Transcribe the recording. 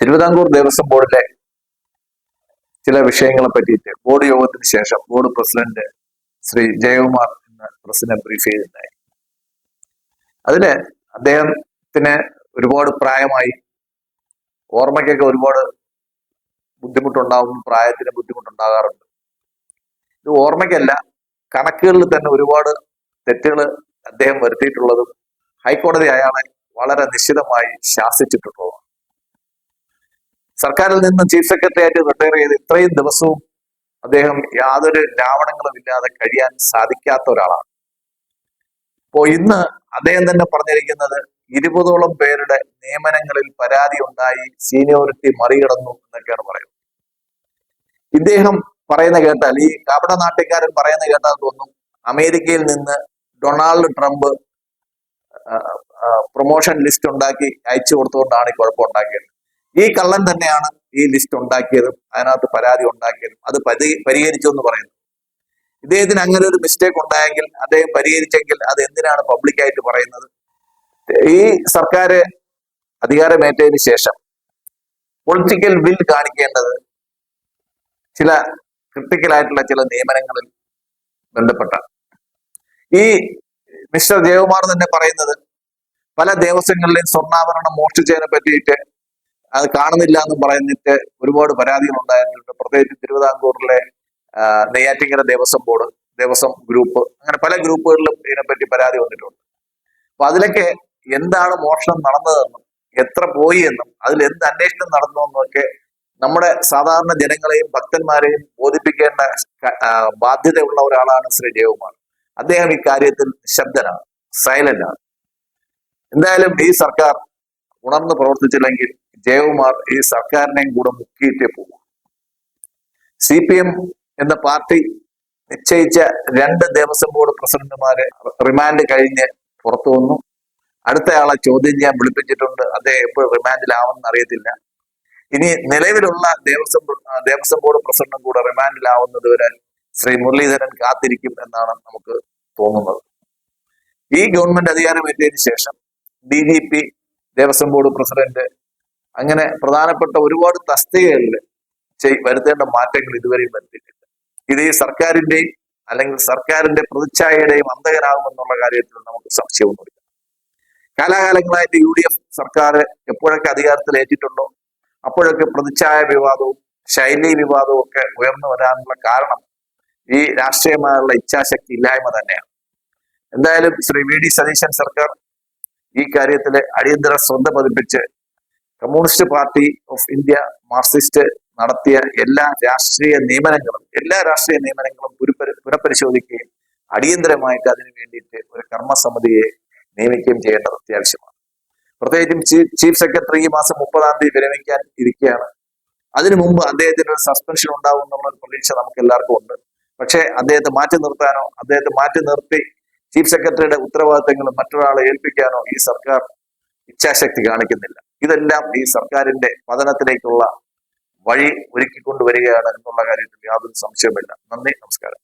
തിരുവിതാംകൂർ ദേവസ്വം ബോർഡിലെ ചില വിഷയങ്ങളെ പറ്റിയിട്ട് ബോർഡ് യോഗത്തിന് ശേഷം ബോർഡ് പ്രസിഡന്റ് ശ്രീ ജയകുമാർ എന്ന പ്രസിഡന്റ് ബ്രീഫ് ചെയ്തിട്ടുണ്ടായി. അതില് അദ്ദേഹത്തിന് ഒരുപാട് പ്രായമായി, ഓർമ്മയ്ക്കൊക്കെ ഒരുപാട് ബുദ്ധിമുട്ടുണ്ടാവും, പ്രായത്തിന് ബുദ്ധിമുട്ടുണ്ടാകാറുണ്ട്. ഇത് ഓർമ്മയ്ക്കല്ല, കണക്കുകളിൽ തന്നെ ഒരുപാട് തെറ്റുകൾ അദ്ദേഹം വരുത്തിയിട്ടുള്ളതും ഹൈക്കോടതി അയാളെ വളരെ നിശ്ചിതമായി ശാസിച്ചിട്ടുള്ളതാണ്. സർക്കാരിൽ നിന്ന് ചീഫ് സെക്രട്ടറി ആയിട്ട് റിട്ടയർ ചെയ്ത് ഇത്രയും ദിവസവും അദ്ദേഹം യാതൊരു ലാവണങ്ങളും ഇല്ലാതെ കഴിയാൻ സാധിക്കാത്ത ഒരാളാണ്. അപ്പോ ഇന്ന് അദ്ദേഹം തന്നെ പറഞ്ഞിരിക്കുന്നത് 20ഓളം പേരുടെ നിയമനങ്ങളിൽ പരാതി ഉണ്ടായി, സീനിയോറിറ്റി മറികടന്നു എന്നൊക്കെയാണ് പറയുന്നത്. ഇദ്ദേഹം പറയുന്ന കേട്ടാൽ, ഈ കപട നാട്ടുകാരൻ പറയുന്ന കേട്ടാൽ തോന്നും അമേരിക്കയിൽ നിന്ന് ഡൊണാൾഡ് ട്രംപ് പ്രൊമോഷൻ ലിസ്റ്റ് ഉണ്ടാക്കി അയച്ചു കൊടുത്തുകൊണ്ടാണ് ഈ കുഴപ്പമുണ്ടാക്കിയത്. ഈ കള്ളൻ തന്നെയാണ് ഈ ലിസ്റ്റ് ഉണ്ടാക്കിയതും അതിനകത്ത് പരാതി ഉണ്ടാക്കിയതും അത് പരിഹരിച്ചു എന്ന് പറയുന്നു. ഇദ്ദേഹത്തിന് അങ്ങനെ ഒരു മിസ്റ്റേക്ക് ഉണ്ടായെങ്കിൽ, അദ്ദേഹം പരിഹരിച്ചെങ്കിൽ അത് എന്തിനാണ് പബ്ലിക്കായിട്ട് പറയുന്നത്? ഈ സർക്കാർ അധികാരമേറ്റതിന് ശേഷം പൊളിറ്റിക്കൽ വിൽ കാണിക്കേണ്ടത് ചില ക്രിട്ടിക്കലായിട്ടുള്ള ചില നിയമനങ്ങളിൽ ബന്ധപ്പെട്ട. ഈ മിസ്റ്റർ ജയകുമാർ തന്നെ പറയുന്നത് പല ദേവസ്വങ്ങളിലെയും സ്വർണ്ണാഭരണം മോഷ്ടിച്ചതിനെ പറ്റിയിട്ട് അത് കാണുന്നില്ല എന്ന് പറഞ്ഞിട്ട് ഒരുപാട് പരാതികൾ ഉണ്ടായിട്ടുണ്ട്. പ്രത്യേകിച്ച് തിരുവിതാംകൂറിലെ നെയ്യാറ്റിങ്കര ദേവസ്വം ബോർഡ്, ദേവസ്വം ഗ്രൂപ്പ്, അങ്ങനെ പല ഗ്രൂപ്പുകളിലും ഇതിനെപ്പറ്റി പരാതി വന്നിട്ടുണ്ട്. അപ്പൊ അതിലൊക്കെ എന്താണ് മോഷണം നടന്നതെന്നും എത്ര പോയി എന്നും അതിൽ എന്ത് അന്വേഷണം നടന്നു എന്നൊക്കെ നമ്മുടെ സാധാരണ ജനങ്ങളെയും ഭക്തന്മാരെയും ബോധിപ്പിക്കേണ്ട ബാധ്യതയുള്ള ഒരാളാണ് ശ്രീ ജയകുമാർ. അദ്ദേഹം ഇക്കാര്യത്തിൽ നിശബ്ദനാണ്, സൈലന്റ് ആണ്. എന്തായാലും ഈ സർക്കാർ ഉണർന്ന് പ്രവർത്തിച്ചില്ലെങ്കിൽ ജയകുമാർ ഈ സർക്കാരിനെയും കൂടെ മുക്കിയിട്ടേ പോകും. CPM എന്ന പാർട്ടി നിശ്ചയിച്ച 2 ദേവസ്വം ബോർഡ് പ്രസിഡന്റുമാരെ റിമാൻഡ് കഴിഞ്ഞ് പുറത്തു വന്നു. അടുത്തയാളെ ചോദ്യം ചെയ്യാൻ വിളിപ്പിച്ചിട്ടുണ്ട്. അദ്ദേഹം എപ്പോൾ റിമാൻഡിലാവുമെന്ന് അറിയത്തില്ല. ഇനി നിലവിലുള്ള ദേവസ്വം ബോർഡ് പ്രസിഡന്റും കൂടെ റിമാൻഡിലാവുന്നത് വരെ ശ്രീ മുരളീധരൻ കാത്തിരിക്കും എന്നാണ് നമുക്ക് തോന്നുന്നത്. ഈ ഗവൺമെന്റ് അധികാരമേറ്റതിന് ശേഷം DGP, ദേവസ്വം ബോർഡ് പ്രസിഡന്റ്, അങ്ങനെ പ്രധാനപ്പെട്ട ഒരുപാട് തസ്തികകളിൽ വരുത്തേണ്ട മാറ്റങ്ങൾ ഇതുവരെയും വരുത്തിയിട്ടില്ല. ഇത് ഈ സർക്കാരിന്റെയും അല്ലെങ്കിൽ സർക്കാരിന്റെ പ്രതിച്ഛായയുടെയും അന്തകനാകുമെന്നുള്ള കാര്യത്തിൽ നമുക്ക് സംശയമൊന്നുമില്ല. കാലാകാലങ്ങളായിട്ട് UDF സർക്കാർ എപ്പോഴൊക്കെ അധികാരത്തിൽ ഏറ്റിട്ടുണ്ടോ അപ്പോഴൊക്കെ പ്രതിച്ഛായ വിവാദവും ശൈലി വിവാദവും ഒക്കെ ഉയർന്നു വരാനുള്ള കാരണം ഈ രാഷ്ട്രീയമായുള്ള ഇച്ഛാശക്തി ഇല്ലായ്മ തന്നെയാണ്. എന്തായാലും ശ്രീ VD സതീശൻ സർക്കാർ ഈ കാര്യത്തില് അടിയന്തര ശ്രദ്ധ പതിപ്പിച്ച് കമ്മ്യൂണിസ്റ്റ് പാർട്ടി ഓഫ് ഇന്ത്യ മാർക്സിസ്റ്റ് നടത്തിയ എല്ലാ രാഷ്ട്രീയ നിയമനങ്ങളും പുനഃപരിശോധിക്കുകയും അടിയന്തരമായിട്ട് അതിനു വേണ്ടിയിട്ട് ഒരു കർമ്മസമിതിയെ നിയമിക്കുകയും ചെയ്യേണ്ടത് അത്യാവശ്യമാണ്. പ്രത്യേകിച്ചും ചീഫ് സെക്രട്ടറി ഈ മാസം 30-ാം തീയതി വിരമിക്കാൻ ഇരിക്കുകയാണ്. അതിനു മുമ്പ് അദ്ദേഹത്തിന് ഒരു സസ്പെൻഷൻ ഉണ്ടാവും എന്നുള്ള ഒരു പ്രതീക്ഷ നമുക്ക് എല്ലാവർക്കും ഉണ്ട്. പക്ഷേ അദ്ദേഹത്തെ മാറ്റി നിർത്തി ചീഫ് സെക്രട്ടറിയുടെ ഉത്തരവാദിത്തങ്ങൾ മറ്റൊരാളെ ഏൽപ്പിക്കാനോ ഈ സർക്കാർ ഇച്ഛാശക്തി കാണിക്കുന്നില്ല. ഇതെല്ലാം ഈ സർക്കാരിന്റെ പതനത്തിലേക്കുള്ള വഴി ഒരുക്കിക്കൊണ്ടുവരികയാണ് എന്നുള്ള കാര്യത്തിൽ യാതൊരു സംശയവുമില്ല. നന്ദി, നമസ്കാരം.